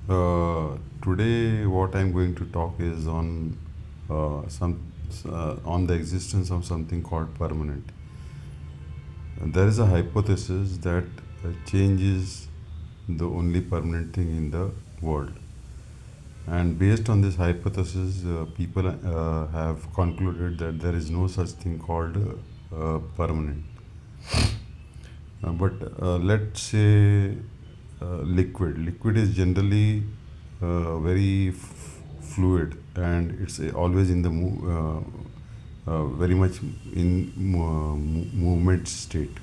Today, what I'm going to talk is some on the existence of something called permanent. There is a hypothesis that change is the only permanent thing in the world, and based on this hypothesis, people have concluded that there is no such thing called permanent. But let's say liquid. Liquid is generally very fluid, and it's always in the very much in movement state.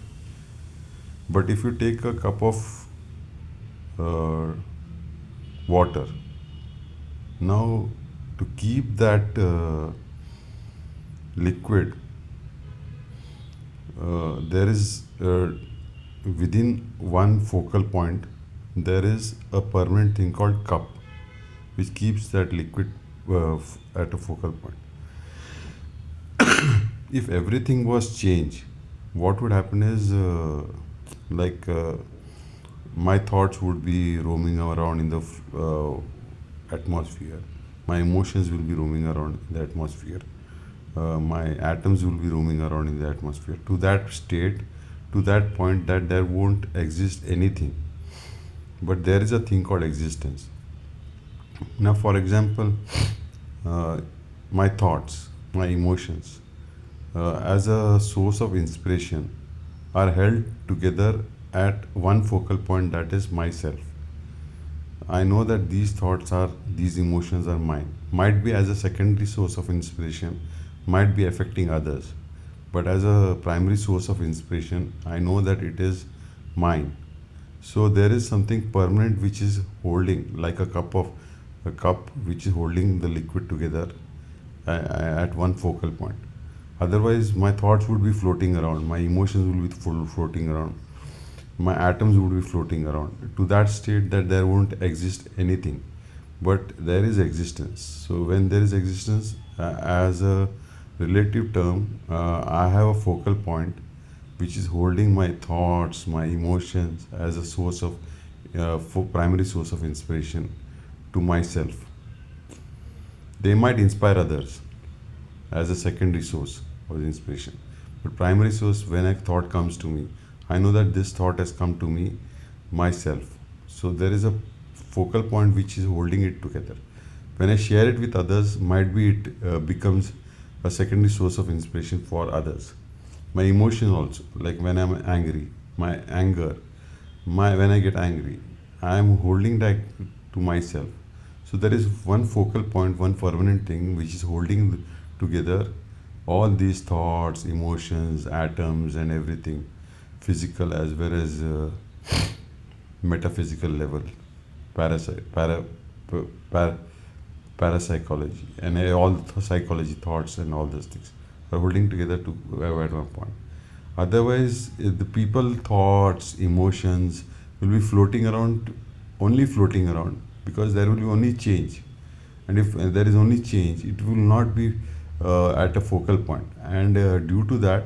But if you take a cup of uh, water, now to keep that liquid, there is within one focal point, there is a permanent thing called cup, which keeps that liquid at a focal point. If everything was changed, what would happen is like my thoughts would be roaming around in the atmosphere. My emotions will be roaming around in the atmosphere. My atoms will be roaming around in the atmosphere. To that state, to that point, that there won't exist anything, but there is a thing called existence. Now, for example, uh, my thoughts, my emotions, as a source of inspiration, are held together at one focal point, that is myself. I know that these emotions are mine. Might be as a secondary source of inspiration, might be affecting others. But as a primary source of inspiration, I know that it is mine. So there is something permanent which is holding, like a cup which is holding the liquid together at one focal point. Otherwise, my thoughts would be floating around, my emotions will be floating around, my atoms would be floating around to that state that there won't exist anything, but there is existence. So when there is existence, as a relative term, I have a focal point which is holding my thoughts, my emotions as a source of for primary source of inspiration to myself. They might inspire others as a secondary source of inspiration. But primary source, when a thought comes to me, I know that this thought has come to me myself. So there is a focal point which is holding it together. When I share it with others, might be it becomes a secondary source of inspiration for others. My emotion also, like when I'm angry, my anger, my when I get angry, I am holding that to myself. So there is one focal point, one permanent thing which is holding together all these thoughts, emotions, atoms, and everything, physical as well as metaphysical level, parasite, para, parapsychology, and all the psychology, thoughts, and all those things are holding together to at one point. Otherwise, the people, thoughts, emotions will be floating around, only floating around, because there will be only change. And if there is only change, it will not be at a focal point. And due to that,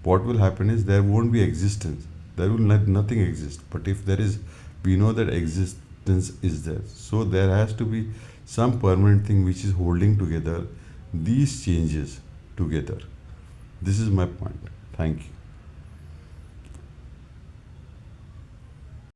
what will happen is there won't be existence. There will nothing exist. But if there is, we know that existence is there. So there has to be some permanent thing which is holding together these changes together. This is my point. Thank you.